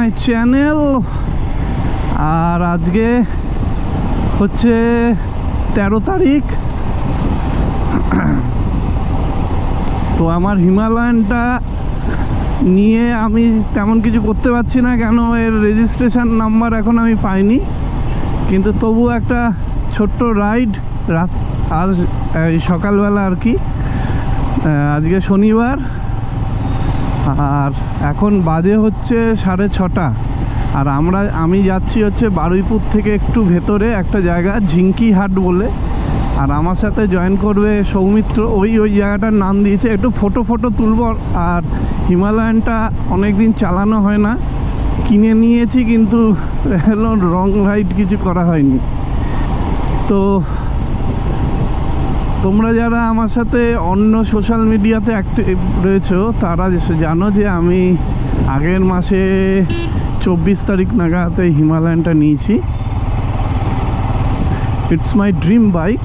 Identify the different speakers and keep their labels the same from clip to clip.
Speaker 1: My channel. আর আজকে হচ্ছে 13 তারিখ। তো আমার হিমালয়ানটা নিয়ে আমি তেমন কিছু করতে পারছি না, কেন এর রেজিস্ট্রেশন নাম্বার এখন আমি পাইনি। কিন্তু তবু একটা ছোট্ট রাইড আজ সকালবেলা আর কি। আজকে শনিবার আর এখন বাজে হচ্ছে 6:30। আর আমি যাচ্ছি হচ্ছে বারুইপুর থেকে একটু ভেতরে একটা জায়গা ঝিঙ্কিহাট বলে। আর আমার সাথে জয়েন করবে সৌমিত্র। ওই জায়গাটার নাম দিয়েছে। একটু ফটো তুলব। আর হিমালয়ানটা অনেক দিন চালানো হয় না, কিনে নিয়েছি, কিন্তু রং রাইড কিছু করা হয়নি। তো তোমরা যারা আমার সাথে অন্য সোশ্যাল মিডিয়াতে অ্যাক্টিভ রয়েছো তারা জানো যে আমি আগের মাসে 24 তারিখ নাগাদ এই হিমালয়ানটা নিয়েছি। It's my dream bike.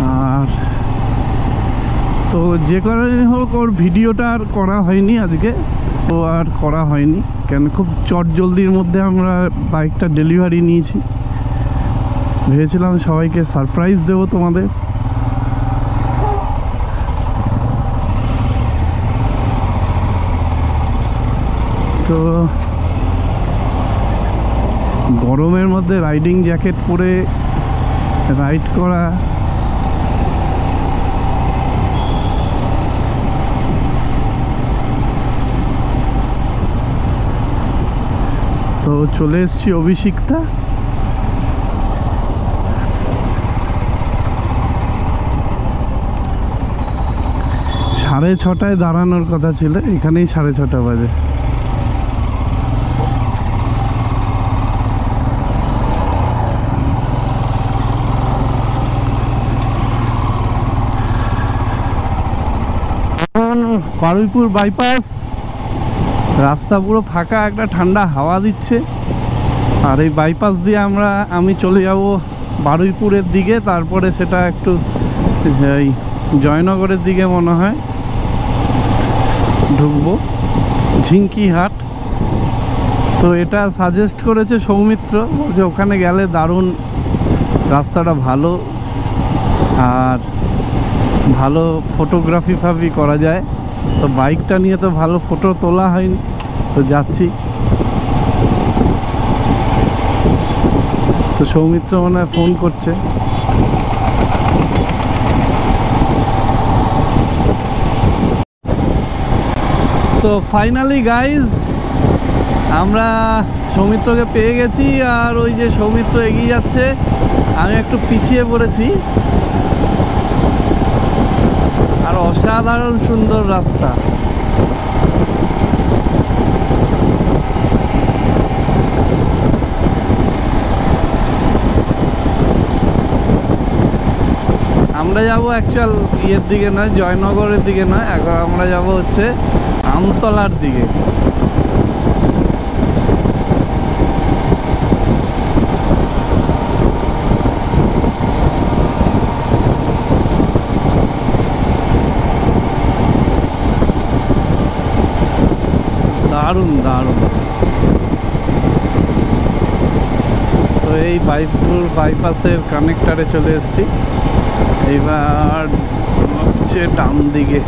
Speaker 1: আর তো যে কারণে হোক ওর ভিডিওটা আর করা হয়নি আজকে। তো আর করা হয়নি কেন, খুব চটজলদির মধ্যে আমরা বাইকটা ডেলিভারি নিয়েছি। ভেবেছিলাম সবাইকে সারপ্রাইজ দেবো তোমাদের। তো গরমের মধ্যে রাইডিং জ্যাকেট পরে রাইড করা, তো চলে এসেছি অভিষিক্তা। 6:30 দাঁড়ানোর কথা ছিল, এখানেই 6:30 বাজে। বারুইপুর বাইপাস রাস্তা পুরো ফাঁকা, একটা ঠান্ডা হাওয়া দিচ্ছে। আর এই বাইপাস দিয়ে আমি চলে যাব বারুইপুরের দিকে, তারপরে সেটা একটু এই জয়নগরের দিকে মনে হয় ঢুকবো, ঝিঙ্কিহাট। তো এটা সাজেস্ট করেছে সৌমিত্র, বলছে ওখানে গেলে দারুণ, রাস্তাটা ভালো আর ভালো ফটোগ্রাফি করা যায়। তো বাইকটা নিয়ে তো ভালো ফটো তোলা হয়নি, তো যাচ্ছি। তো সৌমিত্র মনে হয় ফোন করছে। তো ফাইনালি গাইজ আমরা সৌমিত্রকে পেয়ে গেছি। আর ওই যে সৌমিত্র এগিয়ে যাচ্ছে, আমি একটু পিছিয়ে পড়েছি। আর অসাধারণ সুন্দর রাস্তা। আমরা যাব অ্যাকচুয়াল ইয়ের দিকে নয়, জয়নগরের দিকে নয়, এখন আমরা যাব হচ্ছে আমতলার দিকে। দারুণ দারুণ। তো এই বারুইপুর বাইপাসের কানেক্টারে চলে এসেছি। এবার হচ্ছে ডান দিকে।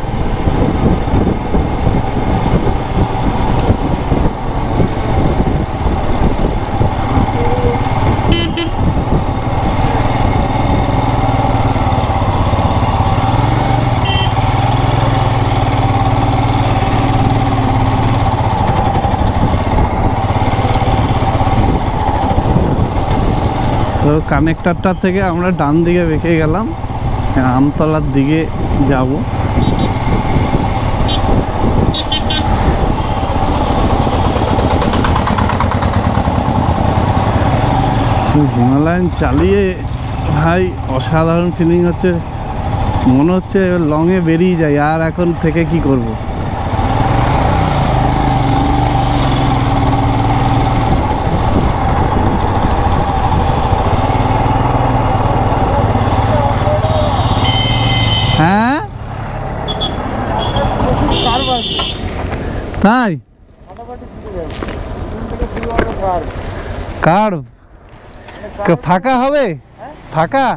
Speaker 1: তো কানেক্টরটা থেকে আমরা ডান দিকে বেঁকে গেলাম, আমতলার দিকে যাব। হিমালয়ান চালিয়ে ভাই অসাধারণ ফিলিং হচ্ছে, মনে হচ্ছে লংয়ে বেরিয়ে যায়। আর এখন থেকে কি করব। হ্যাঁ তাই কার্ভ ফাঁকা হবে, ফাঁকা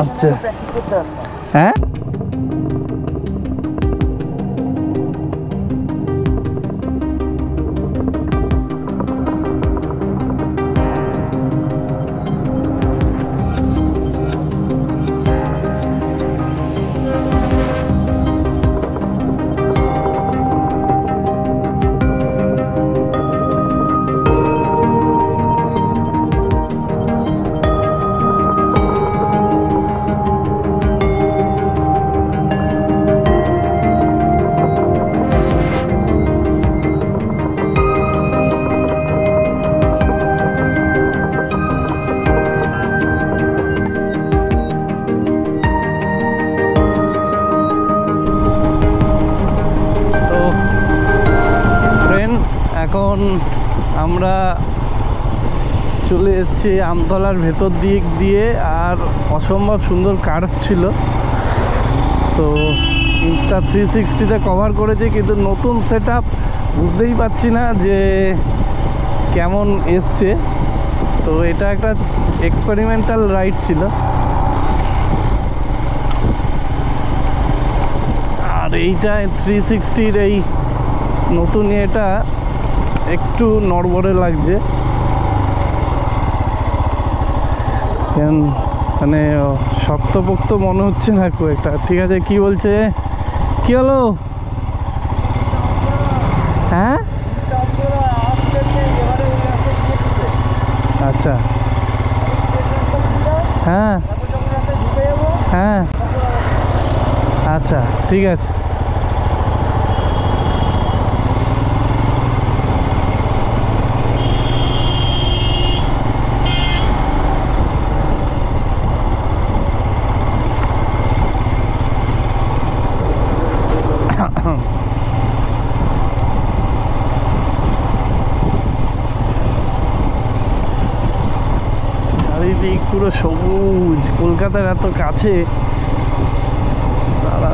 Speaker 1: আচ্ছা হ্যাঁ। এখন আমরা চলে এসেছি আমতলার ভেতর দিক দিয়ে, আর অসম্ভব সুন্দর কার্ভ ছিল। তো ইনস্টা 360-তে কভার করেছি, কিন্তু নতুন সেট আপ বুঝতেই পারছি না যে কেমন এসছে। তো এটা একটা এক্সপেরিমেন্টাল রাইড ছিল, আর এইটা 360-র এই নতুন এটা একটু নড়বড়ে লাগছে, মানে শক্তপোক্ত মনে হচ্ছে না খুব একটা। ঠিক আছে, কি বলছে, কি হলো? হ্যাঁ আচ্ছা হ্যাঁ হ্যাঁ আচ্ছা ঠিক আছে। চারিদিক পুরো সবুজ, কলকাতার এত কাছে। দাঁড়া,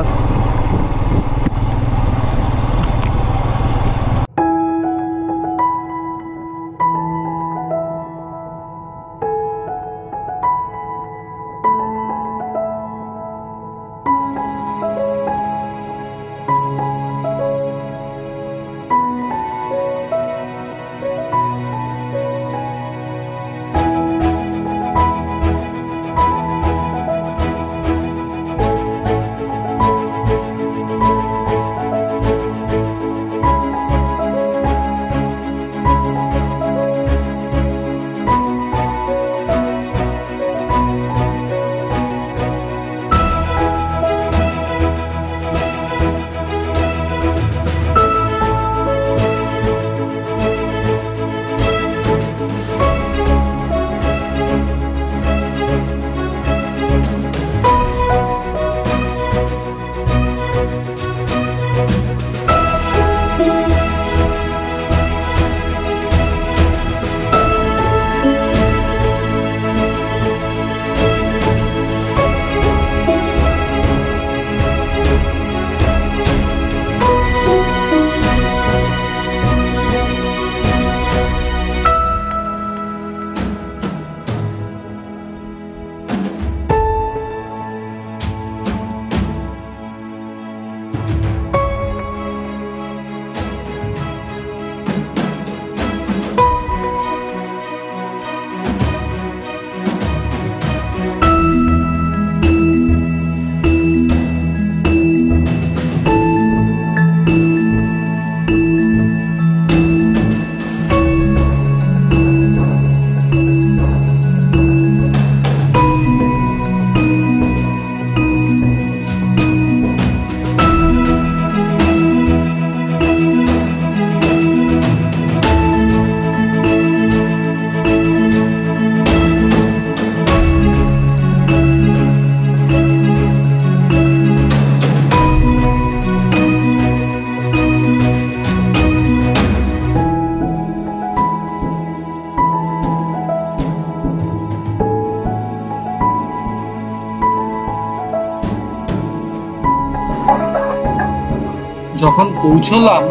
Speaker 2: যখন পৌঁছলাম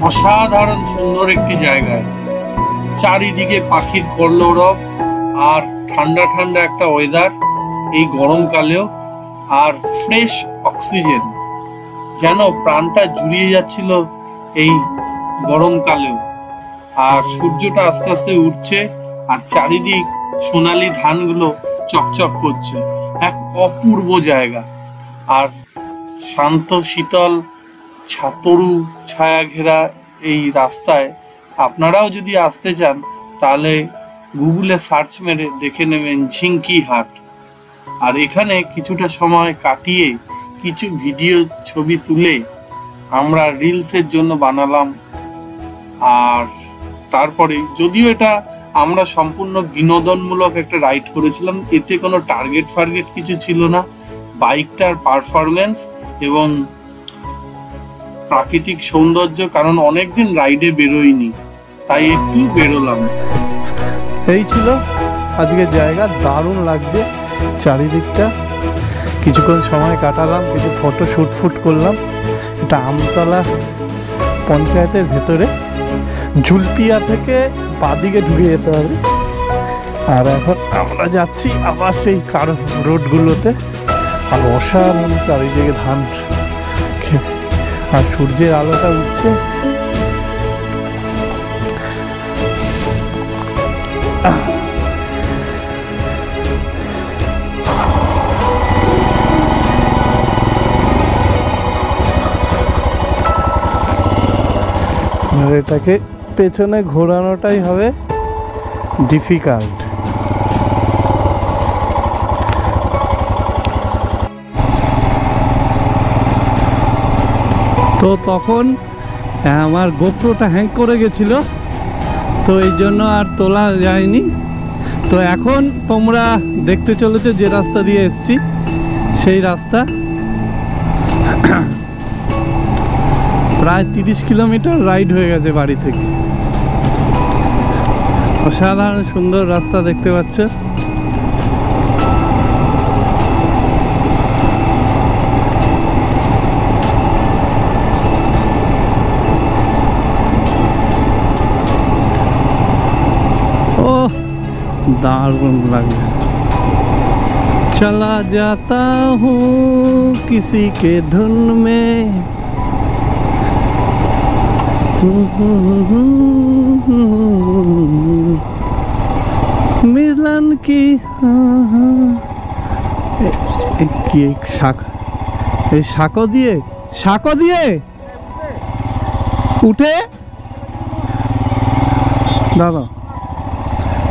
Speaker 2: অসাধারণ সুন্দর একটি জায়গায়, চারিদিকে পাখির কলরব আর ঠান্ডা ঠান্ডা একটা ওয়েদার এই গরমকালেও, আর ফ্রেশ অক্সিজেন, যেন প্রাণটা জুড়িয়ে যাচ্ছিল এই গরমকালেও। আর সূর্যটা আস্তে আস্তে উঠছে আর চারিদিক সোনালী ধানগুলো চকচক করছে, এক অপূর্ব জায়গা। আর শান্ত শীতল তরু ছায়া ঘেরা এই রাস্তায় আপনারাও যদি আসতে চান তাহলে গুগলে সার্চ মেরে দেখে নেবেন ঝিঙ্কি হাট। আর এখানে কিছুটা সময় কাটিয়ে কিছু ভিডিও ছবি তুলে আমরা রিলসের জন্য বানালাম। আর তারপরে, যদিও এটা আমরা সম্পূর্ণ বিনোদনমূলক একটা রাইড করেছিলাম, এতে কোনো টার্গেট ফার্গেট কিছু ছিল না, বাইকটার পারফরমেন্স এবং প্রাকৃতিক সৌন্দর্য, কারণ অনেকদিন রাইডে বেরোইনি, তাই একটু বেরোলাম।
Speaker 1: এই ছিল আজকের জায়গা, দারুণ লাগছে চারিদিকটা। কিছুক্ষণ সময় কাটালাম, কিছু ফটো শুট করলাম। এটা আমতলা পঞ্চায়েতের ভেতরে, ঝুলপিয়া থেকে বাদিকে ঢুকে যেতে হবে। আর এখন আমরা যাচ্ছি আবার সেই রোডগুলোতে। আর অসাধারণ চারিদিকে ধান, আর সূর্যের আলোটা উঠছে। এটাকে পেছনে ঘোরানোটাই হবে ডিফিকাল্ট। তো তখন আমার গোপ্রোটা হ্যাং করে গেছিল, তো এই জন্য আর তোলা যায়নি। তো এখন তোমরা দেখতে চলেছো যে রাস্তা দিয়ে এসছি, সেই রাস্তা প্রায় 30 কিলোমিটার রাইড হয়ে গেছে বাড়ি থেকে। অসাধারণ সুন্দর রাস্তা দেখতে পাচ্ছ। ओह दारुण लगे। चला जाता हूँ किसी के धुन में, मिलन की শাকো দিয়ে উঠে দাদা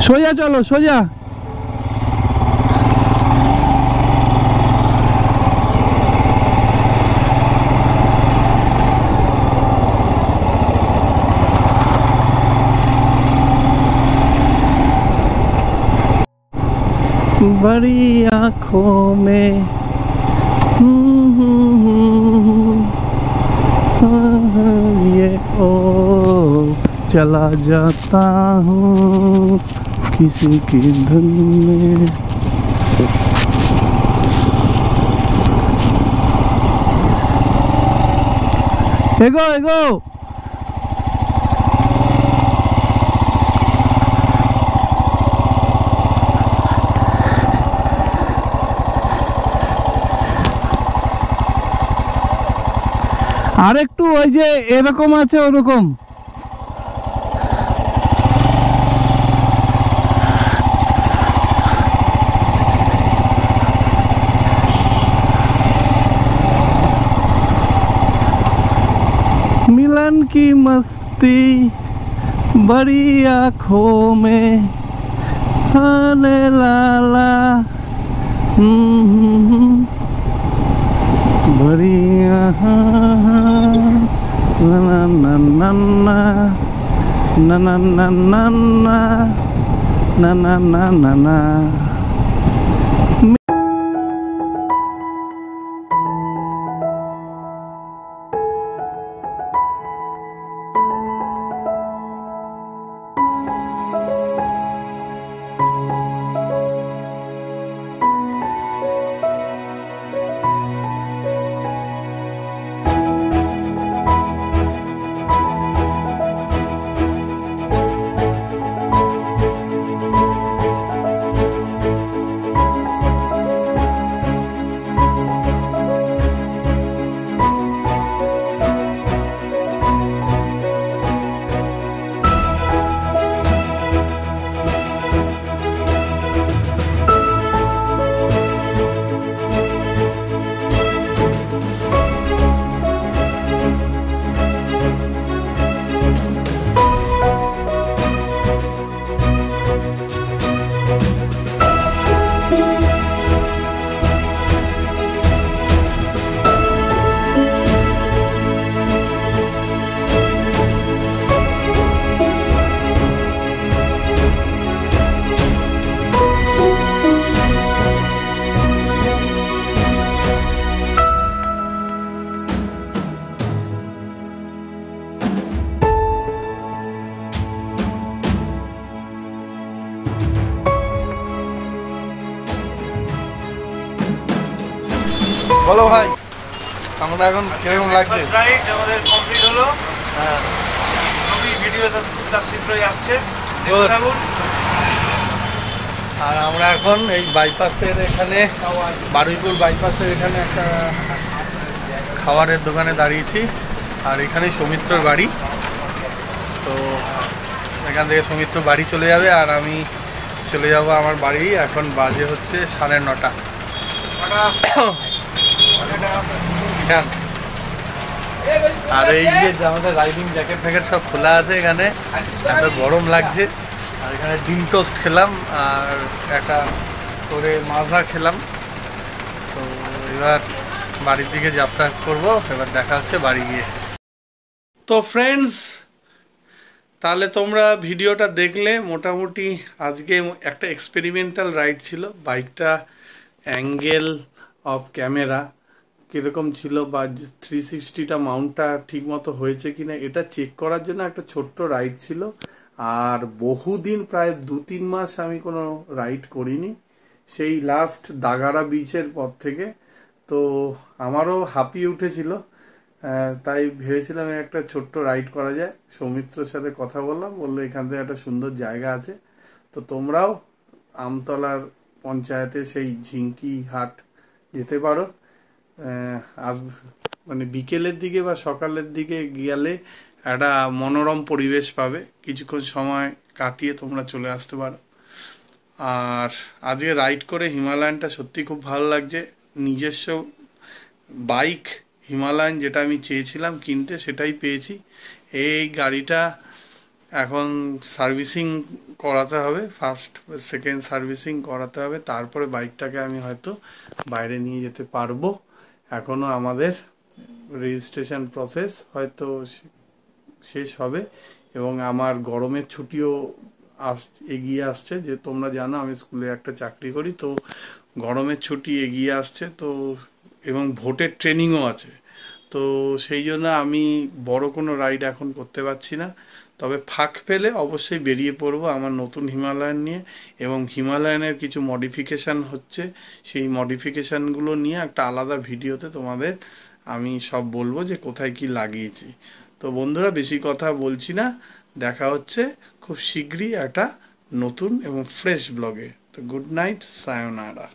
Speaker 1: সোজা চলো, সোজা। बड़ी आँखों में ये ओ चला जाता हूँ किसी की धुन में। एगो एगो আর একটু ওই যে এরকম আছে ওরকম। मिलन की मस्ती बड़ी आँखों में आने लाला बढ़िया ना ना ना ना ना ना ना ना ना ना ना ना ना। বলো ভাই, আমরা এখন কিরকম লাগছে?
Speaker 3: রাইড আমাদের কমপ্লিট হলো।
Speaker 1: হ্যাঁ,
Speaker 3: সবই ভিডিও সব তার শীঘ্রই আসছে,
Speaker 1: Good.
Speaker 3: দেখতে থাকুন।
Speaker 1: আর আমরা এখন এই বাইপাসের এখানে, বারুইপুর বাইপাসের এখানে একটা খাবারের দোকানে দাঁড়িয়েছি। আর এখানেই সৌমিত্রর বাড়ি। তো এখান থেকে সৌমিত্র বাড়ি চলে যাবে আর আমি চলে যাব আমার বাড়ি। এখন বাজে হচ্ছে 9:30। হ্যাঁ, আর এই যে আমাদের রাইডিং জ্যাকেট ফ্যাকেট সব খোলা আছে এখানে, এত গরম লাগছে। আর এখানে ডিম টোস্ট খেলাম আর একটা করে মাজা খেলাম। তো এবার বাড়ির দিকে যাত্রা করব। এবার দেখা হচ্ছে বাড়ি গিয়ে। তো ফ্রেন্ডস, তাহলে তোমরা ভিডিওটা দেখলে মোটামুটি আজকে একটা এক্সপেরিমেন্টাল রাইড ছিল। বাইকটা অ্যাঙ্গেল অফ ক্যামেরা কীরকম ছিল বা 360টা মাউন্টটা ঠিক মতো হয়েছে কিনা এটা চেক করার জন্য একটা ছোট্ট রাইড ছিল। আর বহুদিন, প্রায় 2-3 মাস আমি কোনো রাইড করিনি, সেই লাস্ট দাগারা বিচের পর থেকে। তো আমারও হাঁপিয়ে উঠেছিল, তাই ভেবেছিলাম একটা ছোট্ট রাইড করা যায়। সৌমিত্রর সাথে কথা বললাম, বললো এখান থেকে একটা সুন্দর জায়গা আছে। তো তোমরাও আমতলার পঞ্চায়েতে সেই ঝিঙ্কি হাট যেতে পারো। আজ মানে বিকেলের দিকে বা সকালের দিকে গেলে একটা মনোরম পরিবেশ পাবে, কিছুক্ষণ সময় কাটিয়ে তোমরা চলে আসতে পারো। আর আজকে রাইড করে হিমালয়ানটা সত্যি খুব ভালো লাগছে। নিজস্ব বাইক হিমালয়ান যেটা আমি চেয়েছিলাম কিনতে, সেটাই পেয়েছি। এই গাড়িটা এখন সার্ভিসিং করাতে হবে, ফার্স্ট সেকেন্ড সার্ভিসিং করাতে হবে, তারপরে বাইকটাকে আমি হয়তো বাইরে নিয়ে যেতে পারবো। এখনও আমাদের রেজিস্ট্রেশন প্রসেস হয়তো শেষ হবে এবং আমার গরমের ছুটিও এগিয়ে আসছে। যে তোমরা জানো আমি স্কুলে একটা চাকরি করি, তো গরমের ছুটি এগিয়ে আসছে। তো এবং ভোটের ট্রেনিংও আছে। তো সেই জন্য আমি বড় কোনো রাইড এখন করতে পারছি না। তবে ফাঁক পেলে অবশ্যই বেরিয়ে পড়বো আমার নতুন হিমালয়ান নিয়ে। এবং হিমালয়ানের কিছু মডিফিকেশান হচ্ছে, সেই মডিফিকেশানগুলো নিয়ে একটা আলাদা ভিডিওতে তোমাদের আমি সব বলবো যে কোথায় কি লাগিয়েছি। তো বন্ধুরা, বেশি কথা বলছি না, দেখা হচ্ছে খুব শীঘ্রই একটা নতুন এবং ফ্রেশ ব্লগে। তো গুড নাইট, সায়োনারা।